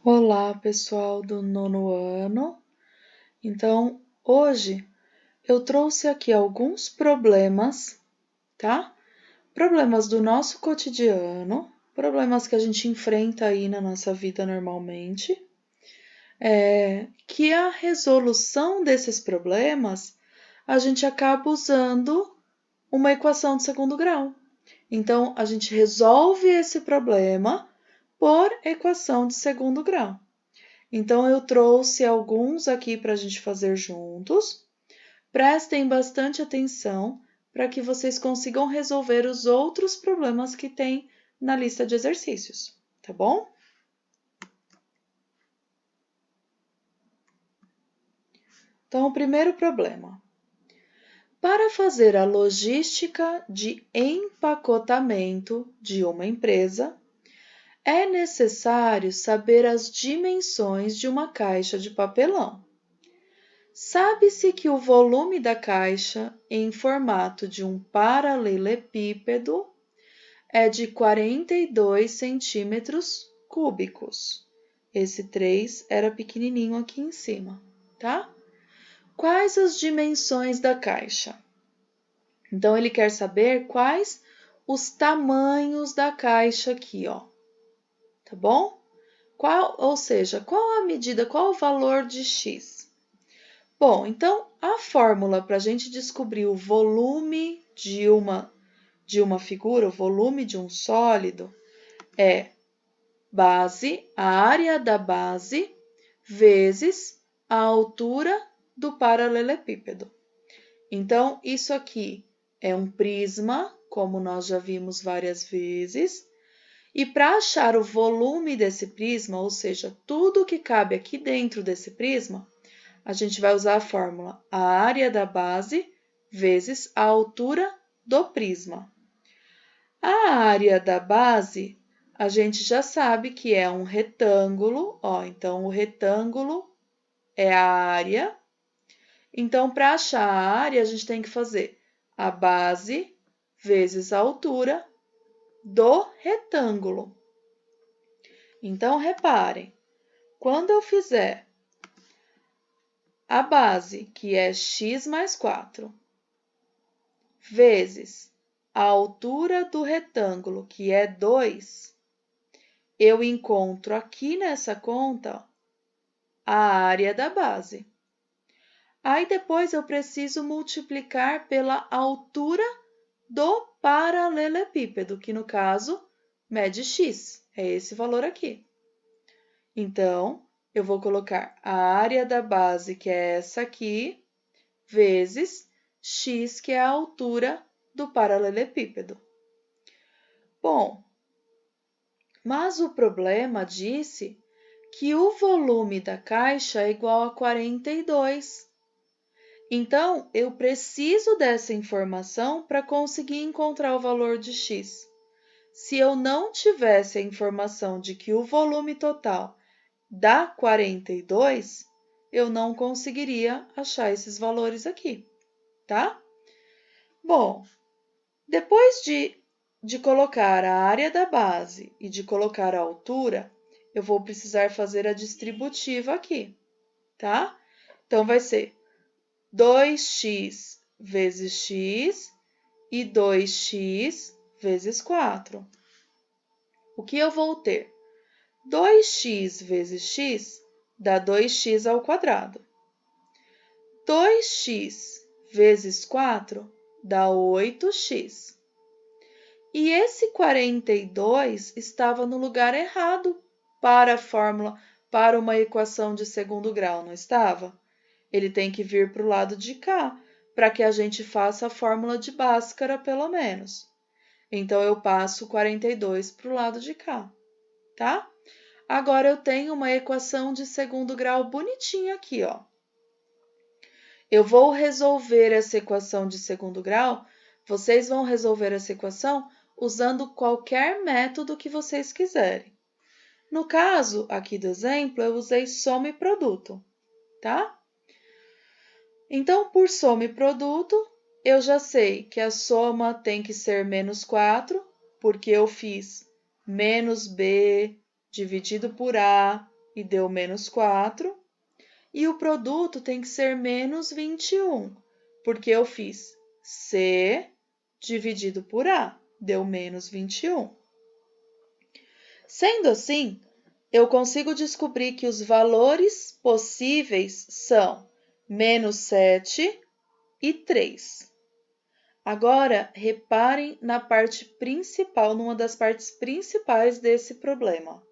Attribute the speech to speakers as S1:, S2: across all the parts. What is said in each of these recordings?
S1: Olá, pessoal do nono ano. Então, hoje eu trouxe aqui alguns problemas, tá? Problemas do nosso cotidiano, problemas que a gente enfrenta aí na nossa vida normalmente, que a resolução desses problemas a gente acaba usando uma equação de segundo grau. Então, a gente resolve esse problema por equação de segundo grau. Então, eu trouxe alguns aqui para a gente fazer juntos. Prestem bastante atenção para que vocês consigam resolver os outros problemas que tem na lista de exercícios, tá bom? Então, o primeiro problema. Para fazer a logística de empacotamento de uma empresa, é necessário saber as dimensões de uma caixa de papelão. Sabe-se que o volume da caixa em formato de um paralelepípedo é de 42 centímetros cúbicos. Esse 3 era pequenininho aqui em cima, tá? Quais as dimensões da caixa? Então, ele quer saber quais os tamanhos da caixa aqui, ó. Tá bom? Ou seja, qual a medida, qual o valor de x? Bom, então a fórmula para a gente descobrir o volume de uma figura, o volume de um sólido, é a área da base, vezes a altura do paralelepípedo. Então, isso aqui é um prisma, como nós já vimos várias vezes, e para achar o volume desse prisma, ou seja, tudo que cabe aqui dentro desse prisma, a gente vai usar a fórmula a área da base vezes a altura do prisma. A área da base, a gente já sabe que é um retângulo, ó, então o retângulo é a área. Então, para achar a área, a gente tem que fazer a base vezes a altura do retângulo. Então, reparem, quando eu fizer a base, que é x mais 4, vezes a altura do retângulo, que é 2, eu encontro aqui nessa conta a área da base. Aí depois eu preciso multiplicar pela altura do paralelepípedo, que no caso mede x, é esse valor aqui. Então, eu vou colocar a área da base, que é essa aqui, vezes x, que é a altura do paralelepípedo. Bom, mas o problema disse que o volume da caixa é igual a 42. Então, eu preciso dessa informação para conseguir encontrar o valor de x. Se eu não tivesse a informação de que o volume total dá 42, eu não conseguiria achar esses valores aqui, tá? Bom, depois de colocar a área da base e de colocar a altura, eu vou precisar fazer a distributiva aqui, tá? Então, vai ser 2x vezes x e 2x vezes 4. O que eu vou ter? 2x vezes x dá 2x ao quadrado. 2x vezes 4 dá 8x. E esse 42 estava no lugar errado para a fórmula, para uma equação de segundo grau, não estava? Ele tem que vir para o lado de cá, para que a gente faça a fórmula de Bhaskara, pelo menos. Então, eu passo 42 para o lado de cá, tá? Agora, eu tenho uma equação de segundo grau bonitinha aqui, ó. Eu vou resolver essa equação de segundo grau, vocês vão resolver essa equação usando qualquer método que vocês quiserem. No caso, aqui do exemplo, eu usei soma e produto, tá? Então, por soma e produto, eu já sei que a soma tem que ser menos 4, porque eu fiz menos b dividido por a e deu menos 4. E o produto tem que ser menos 21, porque eu fiz C dividido por A, deu menos 21. Sendo assim, eu consigo descobrir que os valores possíveis são menos 7 e 3. Agora, reparem na parte principal, numa das partes principais desse problema.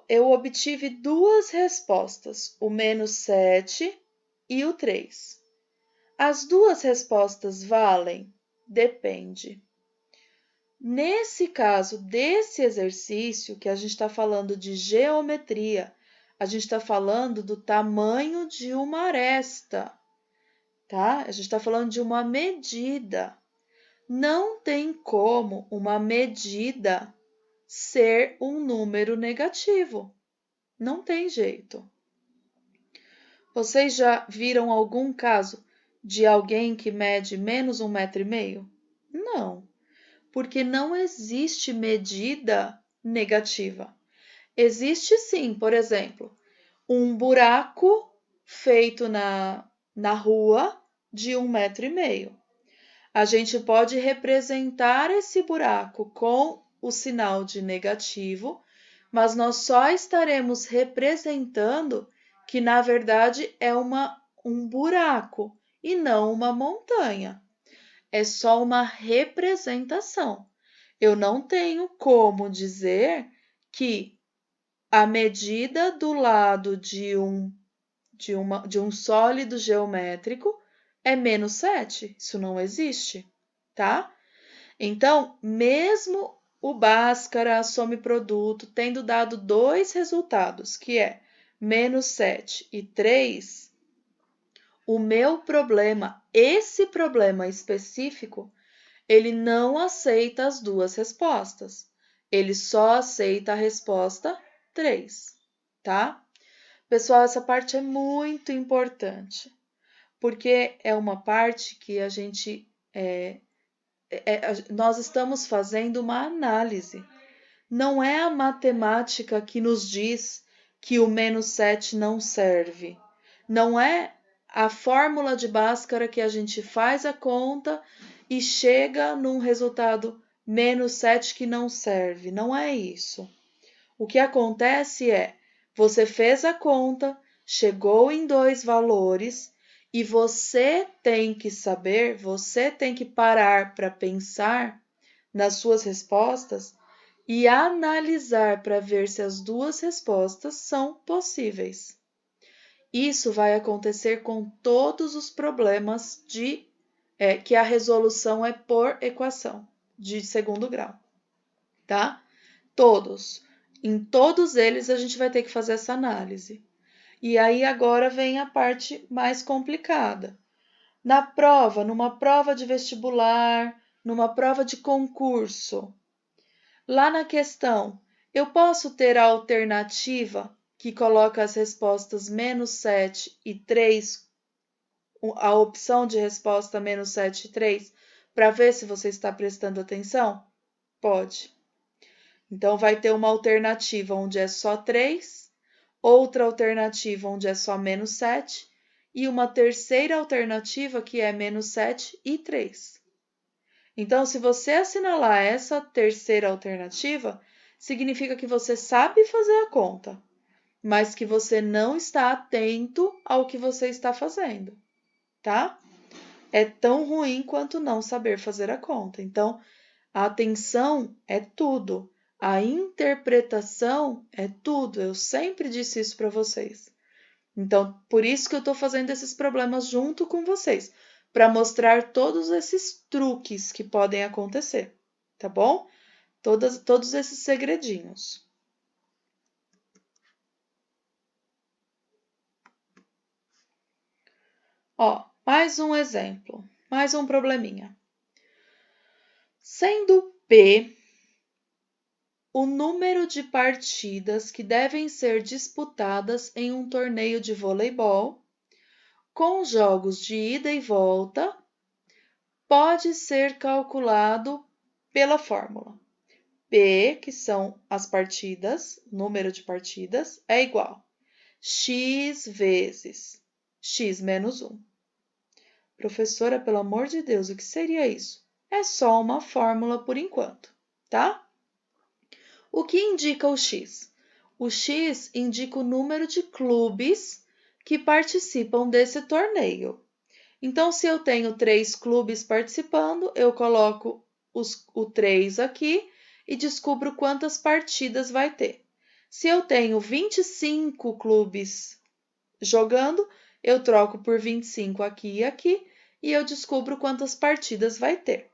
S1: Eu obtive duas respostas, o menos 7 e o 3. As duas respostas valem? Depende. Nesse caso desse exercício, que a gente está falando de geometria, a gente está falando do tamanho de uma aresta, tá? A gente está falando de uma medida. Não tem como uma medida ser um número negativo. Não tem jeito. Vocês já viram algum caso de alguém que mede menos 1,5 m? Não, porque não existe medida negativa. Existe sim, por exemplo, um buraco feito na rua de 1,5 m. A gente pode representar esse buraco com o sinal de negativo, mas nós só estaremos representando que, na verdade, é um buraco e não uma montanha. É só uma representação. Eu não tenho como dizer que a medida do lado de um sólido geométrico é menos 7. Isso não existe, tá? Então, mesmo o Bhaskara, a Some-Produto, tendo dado dois resultados, que é menos 7 e 3, o meu problema, esse problema específico, ele não aceita as duas respostas. Ele só aceita a resposta 3, tá? Pessoal, essa parte é muito importante, porque é uma parte que nós estamos fazendo uma análise. Não é a matemática que nos diz que o menos 7 não serve. Não é a fórmula de Bhaskara que a gente faz a conta e chega num resultado menos 7 que não serve. Não é isso. O que acontece é, você fez a conta, chegou em dois valores e você tem que saber, você tem que parar para pensar nas suas respostas e analisar para ver se as duas respostas são possíveis. Isso vai acontecer com todos os problemas que a resolução é por equação de segundo grau, tá? Todos. Em todos eles a gente vai ter que fazer essa análise. E aí agora vem a parte mais complicada. Numa prova de vestibular, numa prova de concurso, lá na questão, eu posso ter a alternativa que coloca as respostas menos 7 e 3, a opção de resposta menos 7 e 3, para ver se você está prestando atenção? Pode. Então, vai ter uma alternativa onde é só 3, outra alternativa onde é só menos 7 e uma terceira alternativa que é menos 7 e 3. Então, se você assinalar essa terceira alternativa, significa que você sabe fazer a conta, mas que você não está atento ao que você está fazendo, tá? É tão ruim quanto não saber fazer a conta. Então, a atenção é tudo. A interpretação é tudo. Eu sempre disse isso para vocês. Então, por isso que eu estou fazendo esses problemas junto com vocês, para mostrar todos esses truques que podem acontecer, tá bom? Todos esses segredinhos. Ó, mais um exemplo, mais um probleminha. Sendo P o número de partidas que devem ser disputadas em um torneio de voleibol, com jogos de ida e volta, pode ser calculado pela fórmula P, que são as partidas, número de partidas, é igual x vezes x menos 1. Professora, pelo amor de Deus, o que seria isso? É só uma fórmula por enquanto, tá? O que indica o x? O x indica o número de clubes que participam desse torneio. Então, se eu tenho 3 clubes participando, eu coloco o 3 aqui e descubro quantas partidas vai ter. Se eu tenho 25 clubes jogando, eu troco por 25 aqui e aqui e eu descubro quantas partidas vai ter.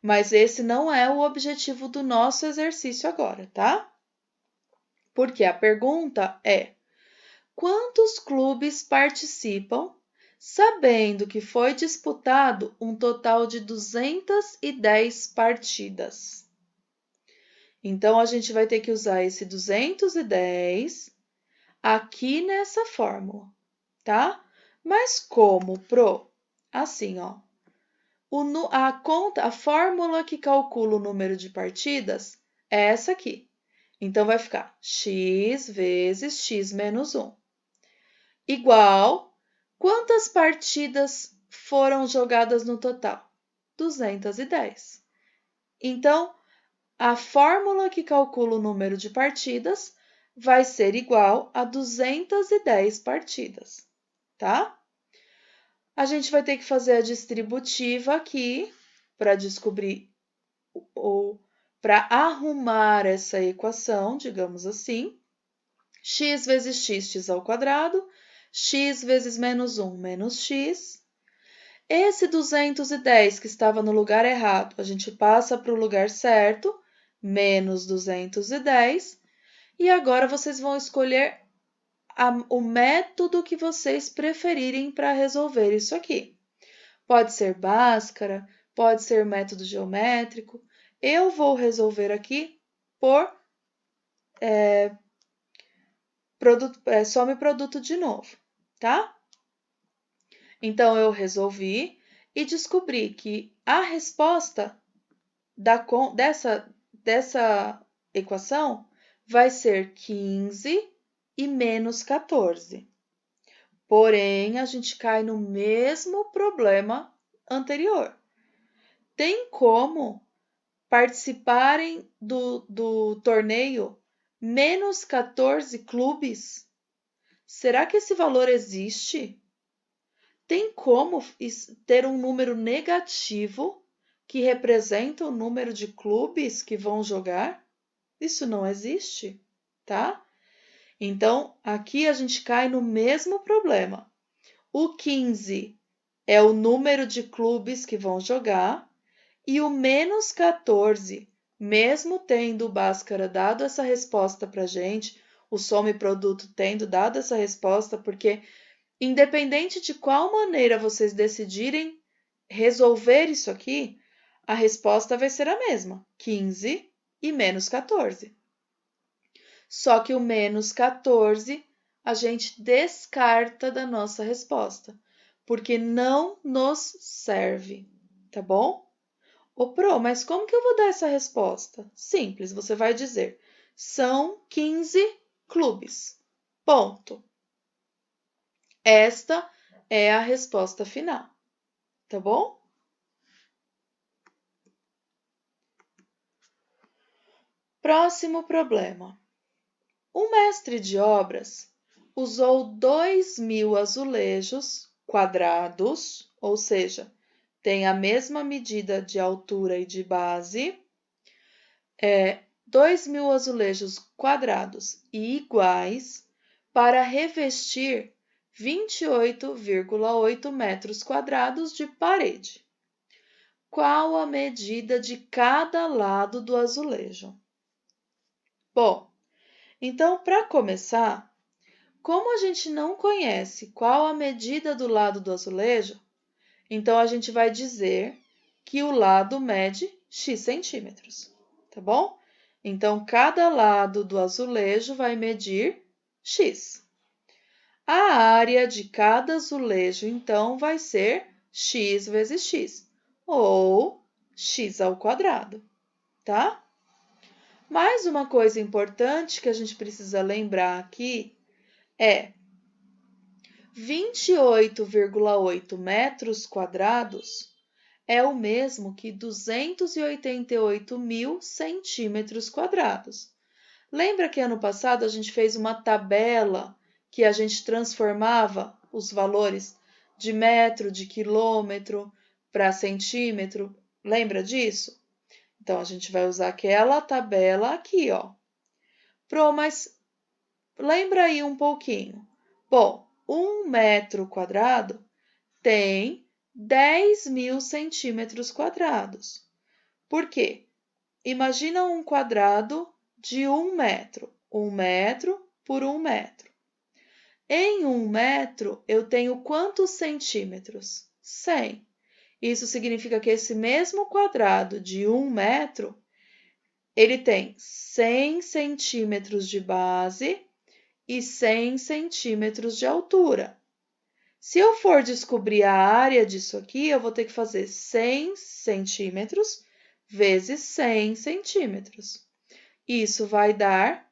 S1: Mas esse não é o objetivo do nosso exercício agora, tá? Porque a pergunta é: quantos clubes participam, sabendo que foi disputado um total de 210 partidas? Então, a gente vai ter que usar esse 210 aqui nessa fórmula, tá? Mas como, Pro? Assim, ó. A fórmula que calcula o número de partidas é essa aqui. Então, vai ficar x vezes x menos 1. Igual, quantas partidas foram jogadas no total? 210. Então, a fórmula que calcula o número de partidas vai ser igual a 210 partidas, tá? A gente vai ter que fazer a distributiva aqui para descobrir ou para arrumar essa equação, digamos assim. X vezes x ao quadrado, x vezes menos 1 menos x. Esse 210 que estava no lugar errado, a gente passa para o lugar certo, menos 210. E agora vocês vão escolher o método que vocês preferirem para resolver isso aqui. Pode ser Bhaskara, pode ser método geométrico. Eu vou resolver aqui por some produto de novo, tá? Então, eu resolvi e descobri que a resposta dessa equação vai ser 15 e menos 14. Porém, a gente cai no mesmo problema anterior. Tem como participarem do torneio menos 14 clubes? Será que esse valor existe? Tem como ter um número negativo que representa o número de clubes que vão jogar? Isso não existe, tá? Então, aqui a gente cai no mesmo problema. O 15 é o número de clubes que vão jogar e o menos 14, mesmo tendo o Bhaskara dado essa resposta para a gente, o some produto tendo dado essa resposta, porque independente de qual maneira vocês decidirem resolver isso aqui, a resposta vai ser a mesma, 15 e menos 14. Só que o menos 14 a gente descarta da nossa resposta, porque não nos serve, tá bom? Ô, Pro, mas como que eu vou dar essa resposta? Simples, você vai dizer, são 15 clubes, ponto. Esta é a resposta final, tá bom? Próximo problema. O mestre de obras usou 2.000 azulejos quadrados, ou seja, tem a mesma medida de altura e de base, 2.000 azulejos quadrados e iguais para revestir 28,8 metros quadrados de parede. Qual a medida de cada lado do azulejo? Bom, então, para começar, como a gente não conhece qual a medida do lado do azulejo, então a gente vai dizer que o lado mede x centímetros, tá bom? Então, cada lado do azulejo vai medir x. A área de cada azulejo, então, vai ser x vezes x, ou x ao quadrado, tá? Mais uma coisa importante que a gente precisa lembrar aqui é 28,8 metros quadrados é o mesmo que 288 mil centímetros quadrados. Lembra que ano passado a gente fez uma tabela que a gente transformava os valores de metro, de quilômetro para centímetro? Lembra disso? Então, a gente vai usar aquela tabela aqui, ó. Mas lembra aí um pouquinho. Bom, 1 metro quadrado tem 10 mil centímetros quadrados. Por quê? Imagina um quadrado de 1 metro. 1 metro por 1 metro. Em 1 metro, eu tenho quantos centímetros? 100. Isso significa que esse mesmo quadrado de 1 metro, ele tem 100 centímetros de base e 100 centímetros de altura. Se eu for descobrir a área disso aqui, eu vou ter que fazer 100 centímetros vezes 100 centímetros. Isso vai dar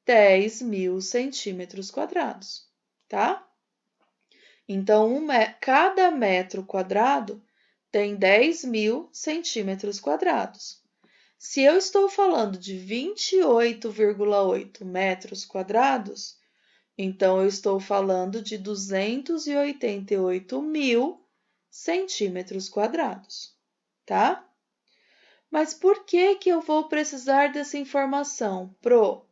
S1: 10 mil centímetros quadrados, tá? Então, cada metro quadrado tem 10 mil centímetros quadrados. Se eu estou falando de 28,8 metros quadrados, então eu estou falando de 288 mil centímetros quadrados, tá? Mas por que que eu vou precisar dessa informação, Pro?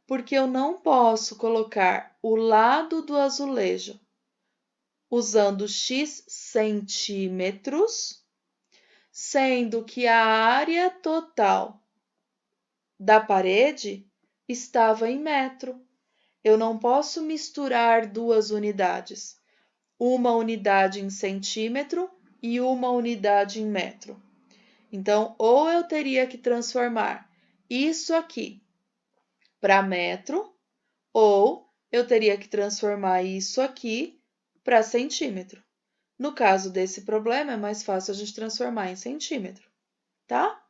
S1: Porque eu não posso colocar o lado do azulejo usando x centímetros, sendo que a área total da parede estava em metro. Eu não posso misturar duas unidades, uma unidade em centímetro e uma unidade em metro. Então, ou eu teria que transformar isso aqui para metro, ou eu teria que transformar isso aqui para centímetro. No caso desse problema, é mais fácil a gente transformar em centímetro, tá?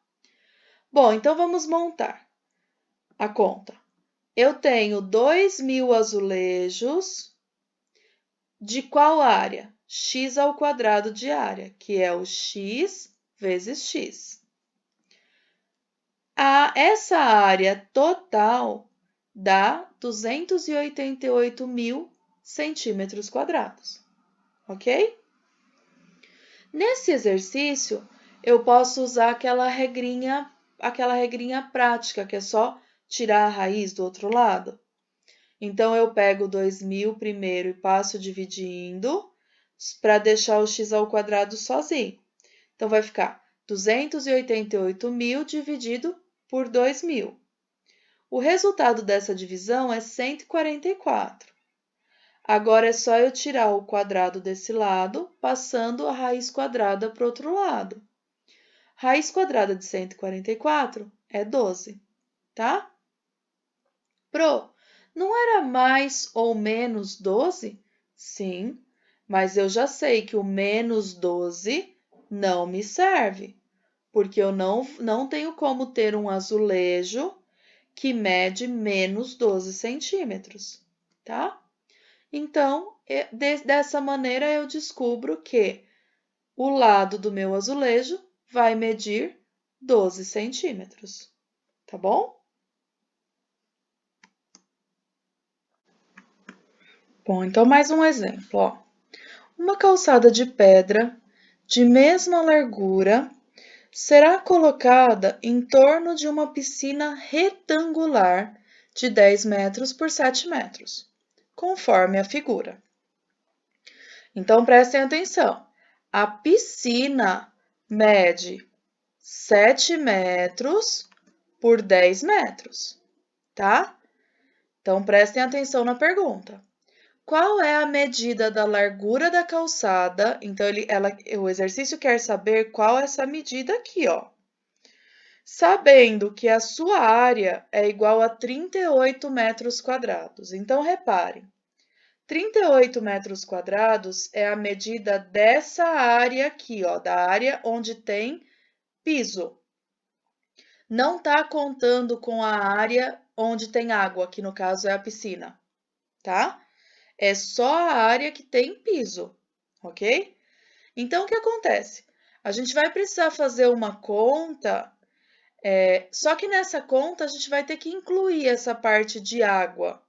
S1: Bom, então vamos montar a conta. Eu tenho 2.000 azulejos de qual área? X ao quadrado de área, que é o x vezes x. Essa área total dá 288 mil centímetros quadrados, ok? Nesse exercício, eu posso usar aquela regrinha prática, que é só tirar a raiz do outro lado. Então, eu pego 2.000 primeiro e passo dividindo para deixar o x ao quadrado sozinho. Então, vai ficar 288 mil dividido por 2.000. O resultado dessa divisão é 144. Agora é só eu tirar o quadrado desse lado, passando a raiz quadrada para o outro lado. Raiz quadrada de 144 é 12, tá? Pro, não era mais ou menos 12? Sim, mas eu já sei que o menos 12 não me serve, porque eu não tenho como ter um azulejo que mede menos 12 centímetros, tá? Então, dessa maneira, eu descubro que o lado do meu azulejo vai medir 12 centímetros, tá bom? Bom, então mais um exemplo, ó. Uma calçada de pedra de mesma largura será colocada em torno de uma piscina retangular de 10 metros por 7 metros, conforme a figura. Então, prestem atenção. A piscina mede 7 metros por 10 metros, tá? Então, prestem atenção na pergunta. Qual é a medida da largura da calçada? Então, o exercício quer saber qual é essa medida aqui, ó. Sabendo que a sua área é igual a 38 metros quadrados. Então, reparem, 38 metros quadrados é a medida dessa área aqui, ó, da área onde tem piso. não está contando com a área onde tem água, que no caso é a piscina, tá? É só a área que tem piso, ok? Então, o que acontece? A gente vai precisar fazer uma conta, só que nessa conta a gente vai ter que incluir essa parte de água,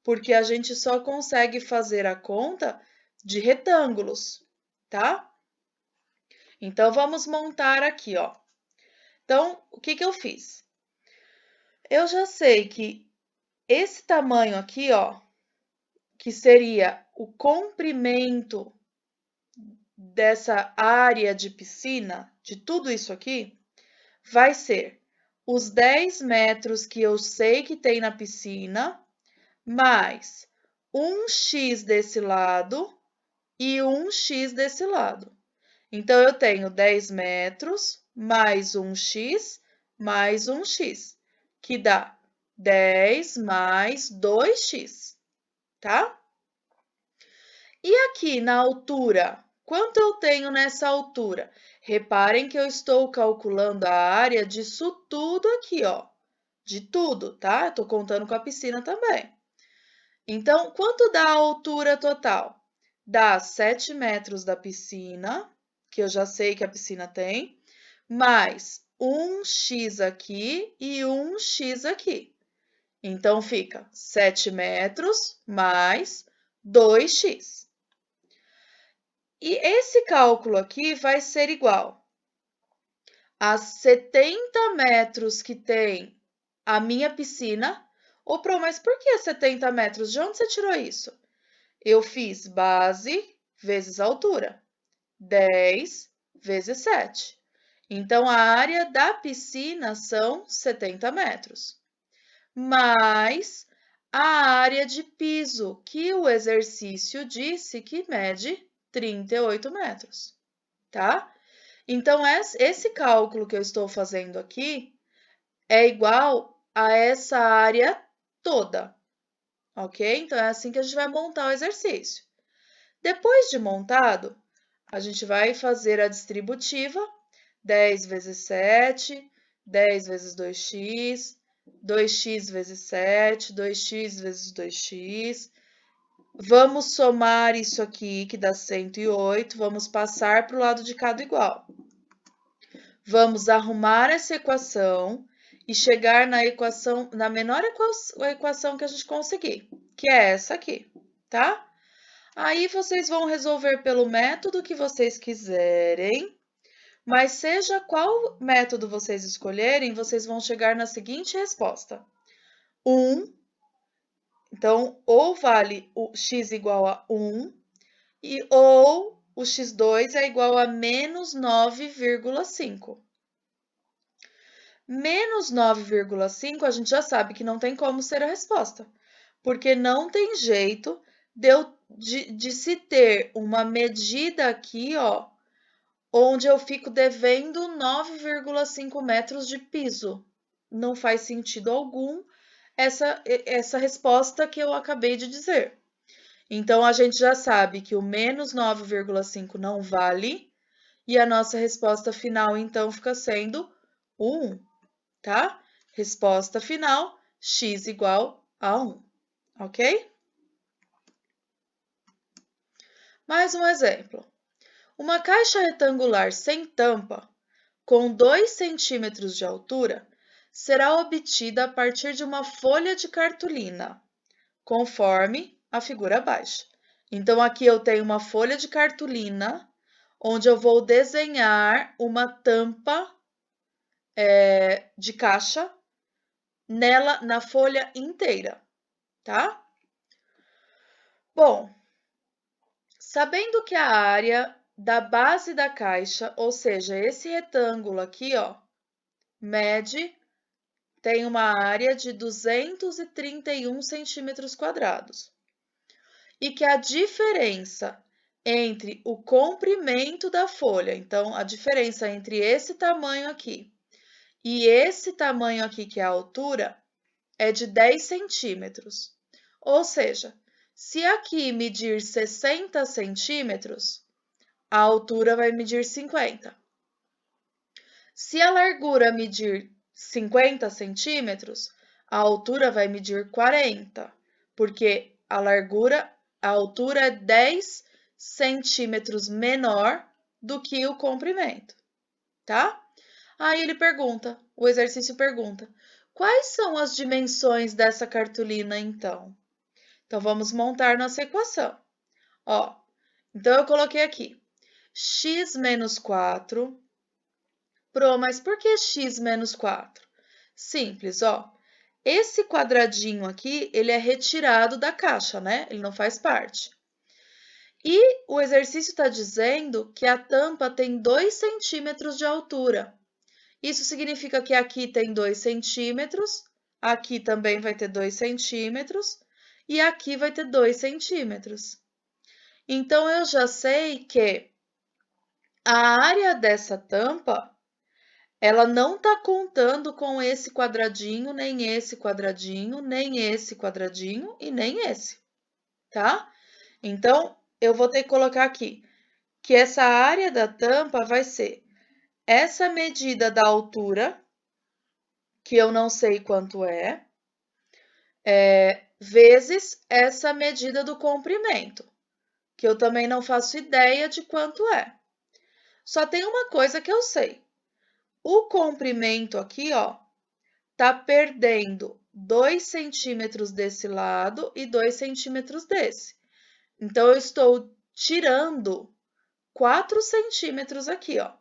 S1: porque a gente só consegue fazer a conta de retângulos, tá? Então, vamos montar aqui, ó. Então, o que eu fiz? Eu já sei que esse tamanho aqui, ó, que seria o comprimento dessa área de piscina, de tudo isso aqui, vai ser os 10 metros que eu sei que tem na piscina, mais 1x desse lado e 1x desse lado. Então, eu tenho 10 metros mais 1x mais 1x, que dá 10 mais 2x, tá? E aqui na altura, quanto eu tenho nessa altura? Reparem que eu estou calculando a área disso tudo aqui, ó. De tudo, tá? Estou contando com a piscina também. Então, quanto dá a altura total? Dá 7 metros da piscina, que eu já sei que a piscina tem, mais 1x aqui e 1x aqui. Então, fica 7 metros mais 2x. E esse cálculo aqui vai ser igual a 70 metros que tem a minha piscina. Ô, Pro, mas por que 70 metros? De onde você tirou isso? Eu fiz base vezes altura, 10 vezes 7. Então, a área da piscina são 70 metros, mais a área de piso, que o exercício disse que mede 38 metros, tá? Então, esse cálculo que eu estou fazendo aqui é igual a essa área toda, ok? Então, é assim que a gente vai montar o exercício. Depois de montado, a gente vai fazer a distributiva, 10 vezes 7, 10 vezes 2x, 2x vezes 7, 2x vezes 2x. Vamos somar isso aqui, que dá 108, vamos passar para o lado de cada igual. Vamos arrumar essa equação e chegar na equação, na menor equação que a gente conseguir, que é essa aqui, tá? Aí vocês vão resolver pelo método que vocês quiserem, mas seja qual método vocês escolherem, vocês vão chegar na seguinte resposta: 1. Então, ou vale o x igual a 1, ou o x2 é igual a menos 9,5. Menos 9,5 a gente já sabe que não tem como ser a resposta, porque não tem jeito de se ter uma medida aqui, ó, onde eu fico devendo 9,5 metros de piso. Não faz sentido algum essa resposta que eu acabei de dizer. Então, a gente já sabe que o menos 9,5 não vale, e a nossa resposta final, então, fica sendo 1, tá? Resposta final, x igual a 1, ok? Mais um exemplo. Uma caixa retangular sem tampa, com 2 centímetros de altura, será obtida a partir de uma folha de cartolina, conforme a figura abaixo. Então, aqui eu tenho uma folha de cartolina, onde eu vou desenhar uma tampa de caixa nela, na folha inteira, tá? Bom, sabendo que a área da base da caixa, ou seja, esse retângulo aqui, ó, tem uma área de 231 centímetros quadrados. E que a diferença entre o comprimento da folha, então, a diferença entre esse tamanho aqui e esse tamanho aqui, que é a altura, é de 10 centímetros. Ou seja, se aqui medir 60 centímetros, a altura vai medir 50. Se a largura medir 50 centímetros, a altura vai medir 40, porque a altura é 10 centímetros menor do que o comprimento, tá? Aí ele pergunta, o exercício pergunta, quais são as dimensões dessa cartolina então? Então, vamos montar nossa equação. Ó, então eu coloquei aqui, x menos 4. Mas por que x menos 4? Simples, ó. Esse quadradinho aqui, ele é retirado da caixa, né? Ele não faz parte. E o exercício está dizendo que a tampa tem 2 centímetros de altura. Isso significa que aqui tem 2 centímetros, aqui também vai ter 2 centímetros e aqui vai ter 2 centímetros. Então, eu já sei que a área dessa tampa, ela não está contando com esse quadradinho, nem esse quadradinho, nem esse quadradinho e nem esse, tá? Então, eu vou ter que colocar aqui que essa área da tampa vai ser essa medida da altura, que eu não sei quanto vezes essa medida do comprimento, que eu também não faço ideia de quanto é. Só tem uma coisa que eu sei. O comprimento aqui, ó, tá perdendo 2 centímetros desse lado e 2 centímetros desse. Então, eu estou tirando 4 centímetros aqui, ó.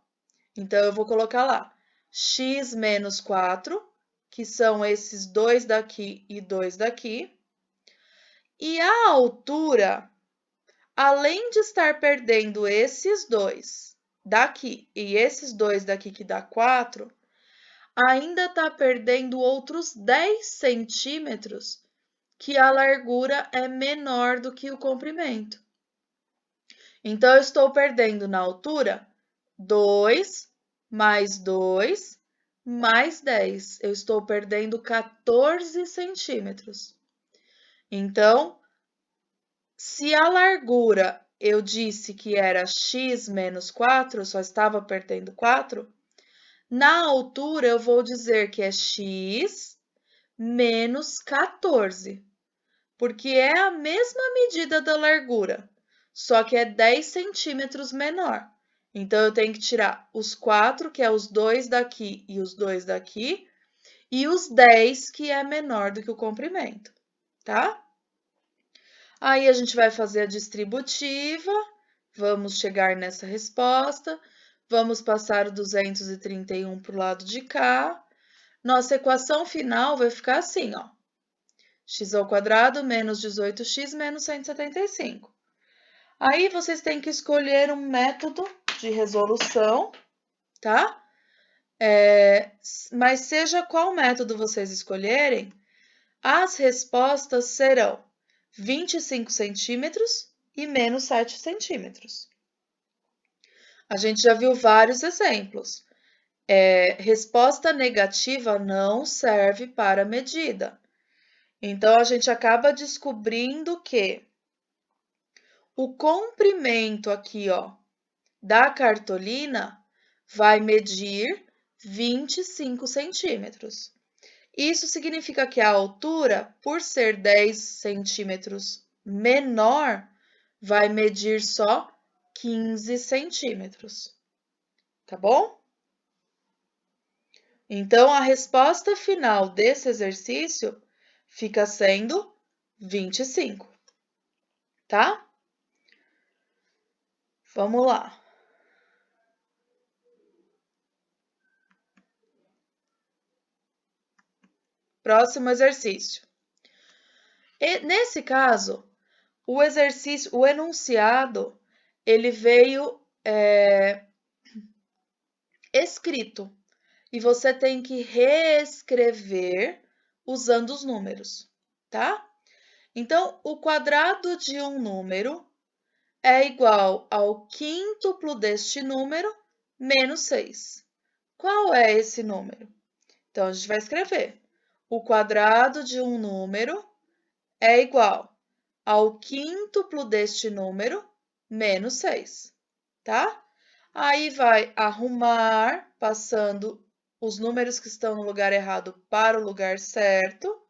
S1: Então, eu vou colocar lá x menos 4, que são esses 2 daqui e 2 daqui. E a altura, além de estar perdendo esses 2 daqui e esses 2 daqui, que dá 4, ainda está perdendo outros 10 centímetros, que a largura é menor do que o comprimento. Então, eu estou perdendo na altura 2 mais 2 mais 10. Eu estou perdendo 14 centímetros. Então, se a largura eu disse que era x menos 4, eu só estava perdendo 4, na altura eu vou dizer que é x menos 14, porque é a mesma medida da largura, só que é 10 centímetros menor. Então, eu tenho que tirar os 4, que é os 2 daqui e os 2 daqui, e os 10, que é menor do que o comprimento, tá? Aí, a gente vai fazer a distributiva, vamos chegar nessa resposta, vamos passar o 231 para o lado de cá. Nossa equação final vai ficar assim, ó. x² menos 18x menos 175. Aí, vocês têm que escolher um método de resolução, tá? Mas seja qual método vocês escolherem, as respostas serão 25 centímetros e menos 7 centímetros. A gente já viu vários exemplos. Resposta negativa não serve para medida. Então, a gente acaba descobrindo que o comprimento aqui, ó, da cartolina vai medir 25 centímetros. Isso significa que a altura, por ser 10 centímetros menor, vai medir só 15 centímetros. Tá bom? Então, a resposta final desse exercício fica sendo 25, tá? Vamos lá. Próximo exercício. Nesse caso, o enunciado, ele veio escrito e você tem que reescrever usando os números, tá? Então, o quadrado de um número é igual ao quíntuplo deste número menos 6. Qual é esse número? Então, a gente vai escrever. O quadrado de um número é igual ao quíntuplo deste número menos 6, tá? Aí vai arrumar, passando os números que estão no lugar errado para o lugar certo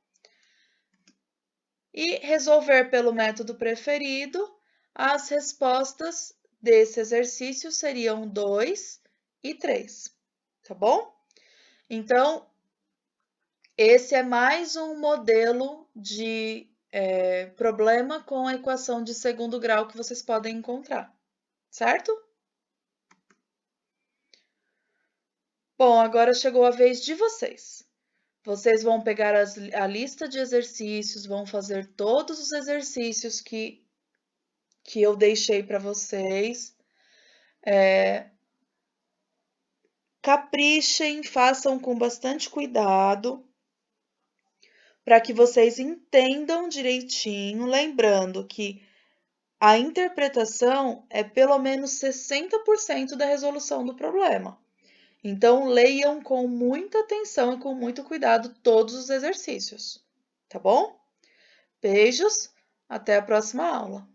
S1: e resolver pelo método preferido. As respostas desse exercício seriam 2 e 3, tá bom? Então, esse é mais um modelo de problema com a equação de segundo grau que vocês podem encontrar, certo? Bom, agora chegou a vez de vocês. Vocês vão pegar a lista de exercícios, vão fazer todos os exercícios que eu deixei para vocês. Caprichem, façam com bastante cuidado, para que vocês entendam direitinho, lembrando que a interpretação é pelo menos 60% da resolução do problema. Então, leiam com muita atenção e com muito cuidado todos os exercícios, tá bom? Beijos, até a próxima aula.